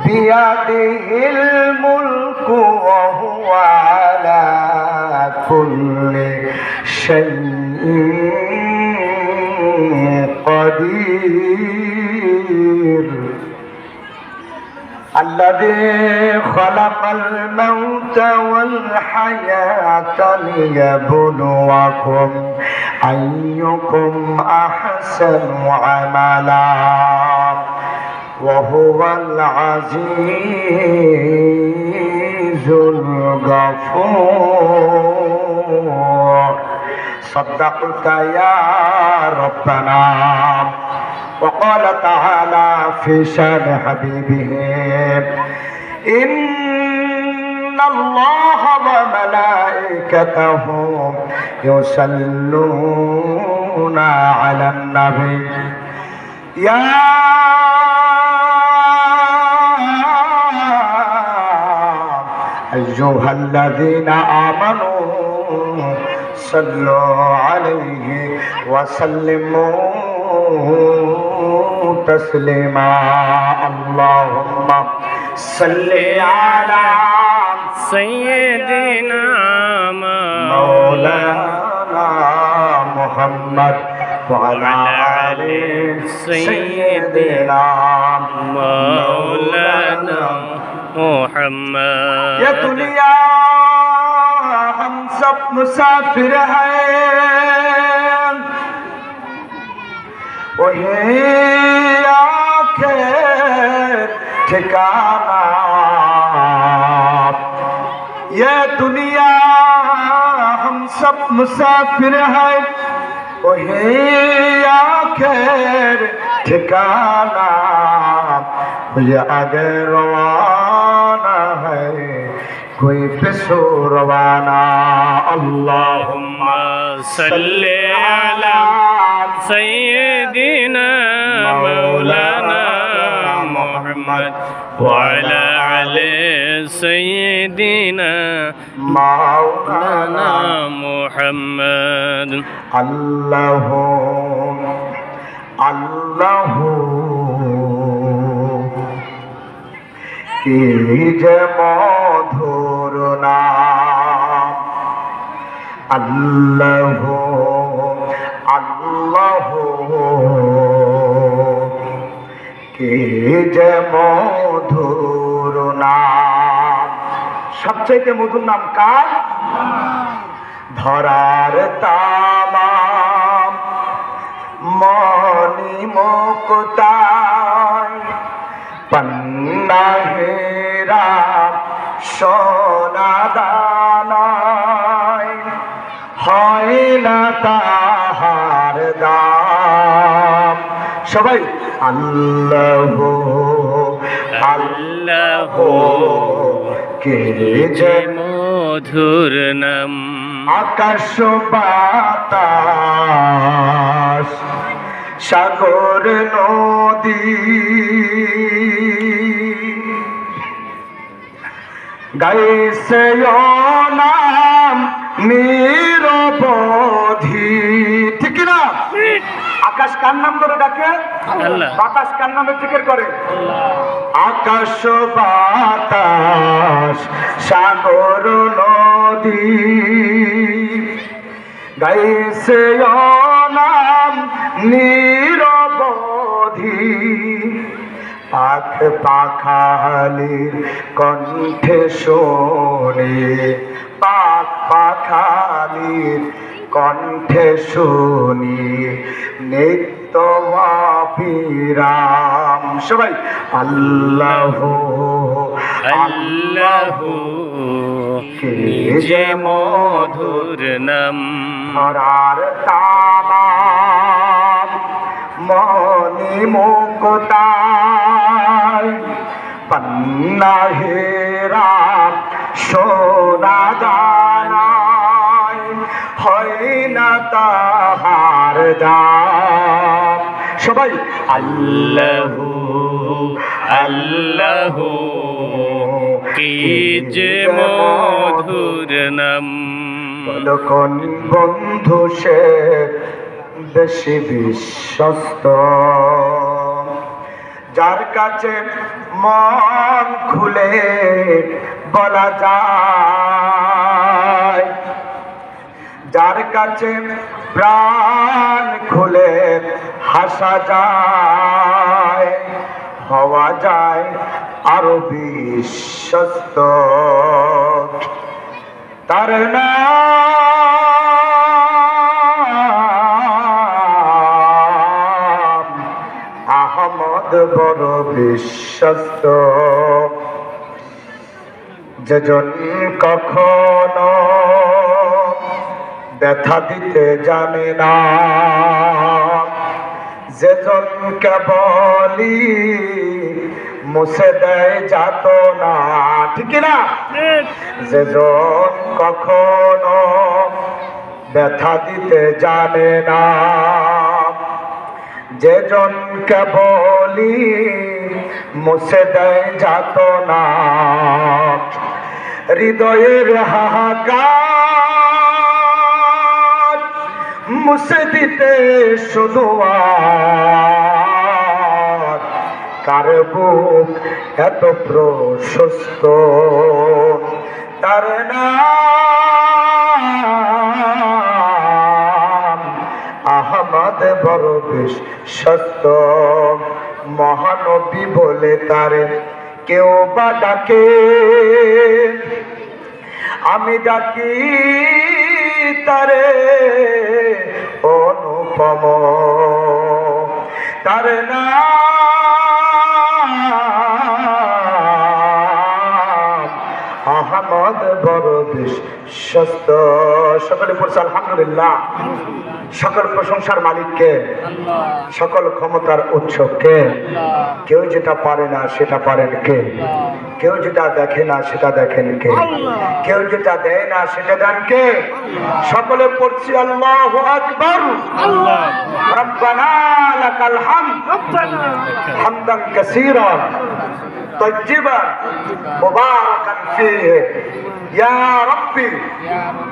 بيده الملك وهو على كل شيء قدير الذي خلق الموت والحياة ليبلوكم أيكم أحسن عملا وهو العزيز الغفور صدقت يا ربنا. وقال تعالى في شان حبيبه إن الله وملائكته يصلون على النبي يا أيها الذين آمنوا صلوا عليه وسلموا تسليما اللهم صل على سيدنا مولانا محمد وعلى آل سيدنا مولانا محمد. ये दुनिया हम सब मुसाफिर हैं वही आखिर ठिकाना ये दुनिया हम सब मुसाफिर हैं वही आखिर ठिकाना मुझे आगे रवाना है कोई पिछो रवाना अल्लाहुम्मा सल्ली अला सय्यिदिना मौलाना मुहम्मद व अला आलि सय्यिदिना मौलाना मुहम्मद. अल्लाहु अल्लाहु কি যে মধুর নাম আল্লাহ আল্লাহ কি যে মধুর নাম সবচেয়ে মধুর নাম কার ধরার তামাম মনি মুক্তায় पन्ना हेरा सोना दानाय হয় না তাহার দাম সবাই আল্লাহ আল্লাহ কে যে মধুর নাম আকাশ বাতাস সাগর নদী গাইছে নাম নিরবধি ঠিক না আকাশ কার নাম ধরে ডাকে আল্লাহ বাতাস কার নামে জিকির করে আকাশ বাতাস সাগর নদী গাইছে নাম নিরবধি পাখ পাখালির কণ্ঠে শোনে পাখ পাখালির কণ্ঠে শুনি নিত্য অবিরাম সবাই আল্লাহ আল্লাহ কে যে মধুর নাম ধরার তামাম মনি মুক্তায় পন্না হেরা সোনা দানায় হয় না তাহার দাম সবাই আল্লাহ আল্লাহ কি যে মধুর নাম কোন বন্ধু সে বেশি বিশ্বস্ত যার কাছে মন খুলে বলা যায়, যার কাছে প্রাণ খুলে হাসা যায়, হওয়া যায় আরো বিশ্বস্ত। তার নাম আহমদ, বড় বিশ্বস্ত। যেজন কখনো ব্যথা দিতে জানে না, যেজন কেবলই মুছে দেয় যাতনা, ঠিক না? যেজন কখনো ব্যথা দিতে জানে না, যেজন কেবলই মুছে দেয় যাতনা, হৃদয়ের হাহাকার মুছে দিতে শুধু আর কার বুক এত প্রশস্ত। তার নাম আহমদ, বড় বিশ্বস্ত। মহানবী বলে তারে কেউ বা ডাকে, আমি ডাকি তারে অনুপম। তার নাম আহমদ, বড় বিশ্বস্ত। সকলে পড়ছে আলহামদুলিল্লাহ। সকল প্রশংসার মালিককে, সকল ক্ষমতার উৎসকে। কেউ যেটা পারে না সেটা পারেন কে? কেউ যেটা দেখে না সেটা দেখেন কে? কেউ যেটা দেয় না সেটা দেন কে? সকলে পড়ছি আল্লাহু আকবার। রব্বানা লাকাল হামদ হামদান কাসীরান তাইয়্যিবান মুবারাকান ফীহি। ইয়া রাব্বি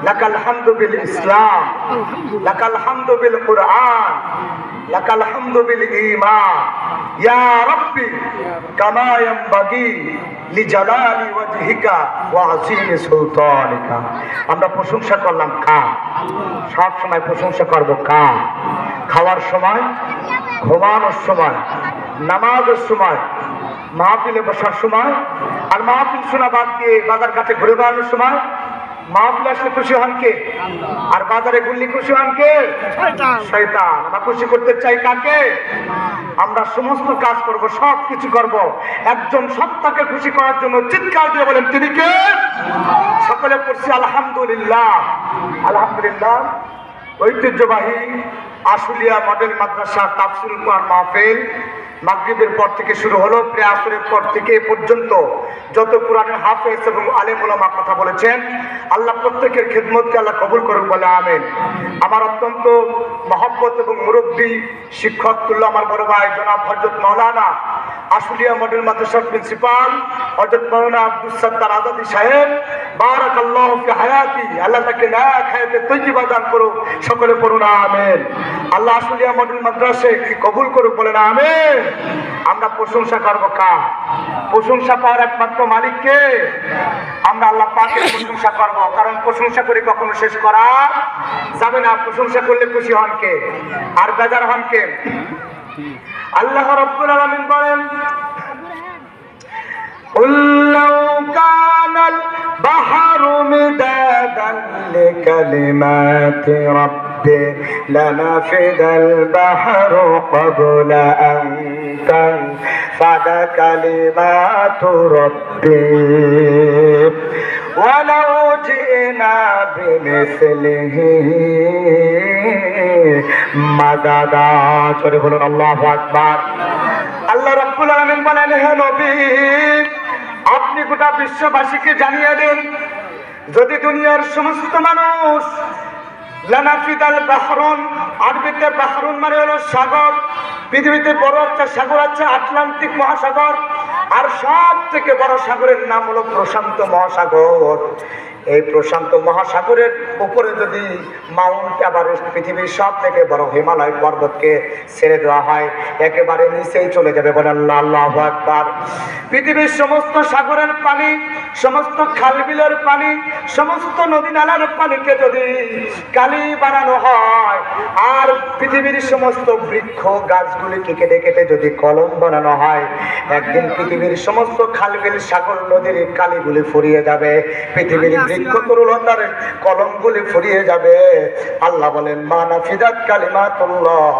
লাকাল হামদু বিল ইসলাম, লাকাল হামদু বিল কুরআন, লাকাল হামদু বিল ঈমান। ইয়া রাব্বি কামা ইয়ানবাগি লিজালালি ওয়াজহিকা ওয়া আযীমি সুলতানিকা। আমরা প্রশংসা করলাম কার? সব সময় প্রশংসা করব কার? খাওয়ার সময়, ঘুমানোর সময়, নামাজের সময়, মাহফিলে বসার সময়, আর মাহফিল শোনা বাদ দিয়ে বাজার ঘাটে ঘুরে বেড়ানোর সময়। মাহফিল আসলে খুশি হন কে? আর বাজারে ঘুরলে খুশি হন কে? শয়তান। আমরা খুশি করতে চাই কাকে? আমরা সমস্ত কাজ করব, সব কিছু করব একজন সত্তাকে খুশি করার জন্য। চিৎকার দিয়ে বলেন তিনি কে? সকলে পড়ছি আলহামদুলিল্লাহ। আলহামদুলিল্লাহ। ঐতিহ্যবাহী আশুলিয়া মডেল মাদ্রাসা তাফসীরুল কুরআন মাহফিল মাগরিবের পর থেকে শুরু হলো। প্রায় আসরের পর থেকে এ পর্যন্ত যত কোরআনের হাফেজ এবং আলেম ওলামা কথা বলেছেন, আল্লাহ প্রত্যেকের খিদমতকে আল্লাহ কবুল করুন বলে আমিন। আমার অত্যন্ত মহব্বত এবং মুরব্বী শিক্ষক তুল্য আমার বড় ভাই জনাব হযরত মাওলানা আশুলিয়া মডেল মাদ্রাসার প্রিন্সিপাল হযরত মাওলানা আব্দুস সাত্তার আজাদী সাহেব, বারাকাল্লাহু ফি হায়াতি। আল্লাহ তাকে নেক হায়াতে তৈয়্যিবা দান করুক। সকলে পড়ুন আমিন। আল্লাহ আশুলিয়া মডেল মাদ্রাসাকে কবুল করুক বলেন আমিন। আমরা প্রশংসা করব কার? প্রশংসা পাওয়ার একমাত্র মালিককে। আমরা আল্লাহ পাকের প্রশংসা করব, কারণ প্রশংসা করে কখনো শেষ করা যাবে না। প্রশংসা করলে খুশি হন কে আর বেজার হন কে? আল্লাহ রাব্বুল আলামিন বলেন, قُل لَّوْ كَانَ الْبَحْرُ مِدَادًا لِّكَلِمَاتِ رَبِّي لَنَفِدَ الْبَحْرُ قَبْلَ أَن تَنفَدَ كَلِمَاتُ رَبِّي وَلَوْ جِئْنَا بِمِثْلِهِ مَدَدًا। জোরে বলুন আল্লাহু আকবার। আল্লাহ রাব্বুল আলামিন বলেন, হে নবী, আপনি গোটা বিশ্ববাসীকে জানিয়ে দিন, যদি দুনিয়ার সমস্ত মানুষ লানাফিদাল বাহরুন, আরবিতে বাহরুন মানে হলো সাগর। পৃথিবীতে বড় একটা সাগর আছে আটলান্টিক মহাসাগর, আর সব থেকে বড় সাগরের নাম হলো প্রশান্ত মহাসাগর। এই প্রশান্ত মহাসাগরের উপরে যদি মাউন্ট এভারেস্ট, পৃথিবীর সব থেকে বড় হিমালয় পর্বতকে ছেড়ে দেওয়া হয়, একেবারে নিচেই চলে যাবে। বলেন আল্লাহু আকবার। পৃথিবীর সমস্ত সাগরের পানি, সমস্ত খালবিলের পানি, সমস্ত নদী নালার পানিকে যদি কালি বানানো হয়, আর পৃথিবীর সমস্ত বৃক্ষ গাছগুলিকে কেটে কেটে যদি কলম বানানো হয়, একদিন পৃথিবীর সমস্ত খালবিল সাগর নদীর কালিগুলি ফুরিয়ে যাবে, পৃথিবীর বৃক্ষ তরুলতার কলমগুলি ফুরিয়ে যাবে। আল্লাহ বলেন মা নাফিদাত কালিমাতুল্লাহ,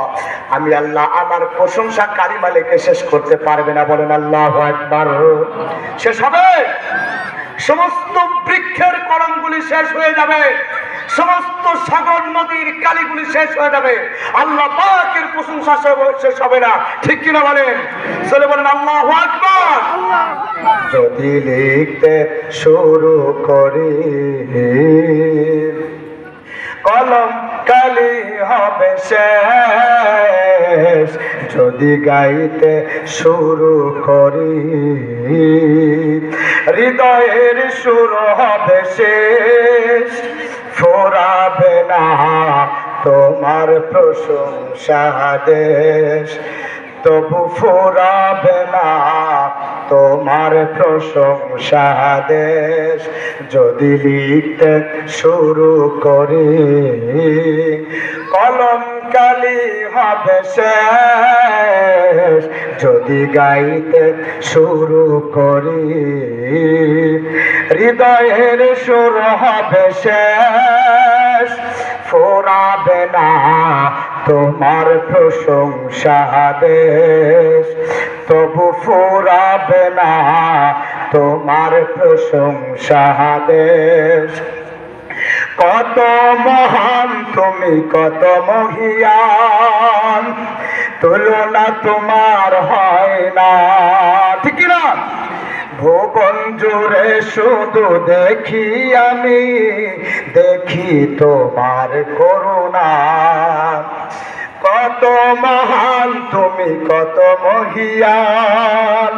আমি আল্লাহ আমার প্রশংসা কালিমা লিখে শেষ করতে পারবে না। বলেন আল্লাহু আকবার। শেষ হবে, সমস্ত বৃক্ষের কলমগুলি শেষ হয়ে যাবে, সমস্ত সাগর নদীর কালিগুলি শেষ হয়ে যাবে, আল্লাহ পাকের প্রশংসা শেষ হবে না। ঠিক কিনা বলেন? চলে বলেন আল্লাহু আকবার। যদি লিখতে শুরু করি কলম কালি হবে শেষ, যদি গাইতে শুরু করি হৃদয়ের সুর হবে শেষ, ফোরাবে না তোমার প্রশংসা দেশ, তবু ফোরাবে না তোমার প্রশংসা দেশ। যদি লিখতে শুরু করি কলম কালি হবে শেষ, যদি গাইতে শুরু করি হৃদয়ের সুর হবে শেষ, ফোরাবে না তোমার প্রশংসা দেশ, তবু ফোরাবে না তোমার প্রশংসা দেশ। কত মহান তুমি, কত মহিয়ান, তুলনা তোমার হয় না। ঠিক না? ভুবন জুড়ে শুধু দেখি আমি, দেখি তোমার করুণা। কত মহান তুমি, কত মহিয়ান,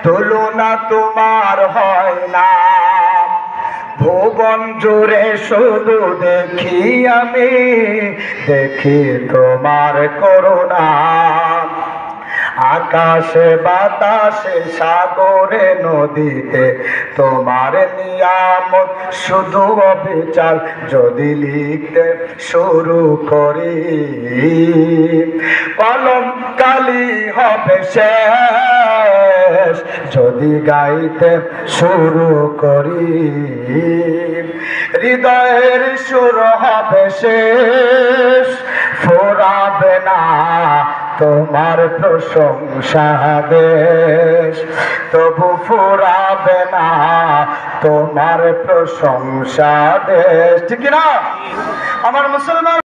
তুলনা তোমার হয় না। ভুবন জুড়ে শুধু দেখি আমি, দেখি তোমার করুণা। আকাশে বাতাসে সাগরে নদীতে তোমার নিয়ামত শুধু অবিচার। যদি লিখতে শুরু করি কলম কালি হবে শেষ, যদি গাইতে শুরু করি হৃদয়ের সুর হবে শেষ, ফোরাবে না তোমার প্রশংসা দেশ, তবু ফোরাবে না তোমার প্রশংসা দেশ। ঠিক না আমার মুসলমান?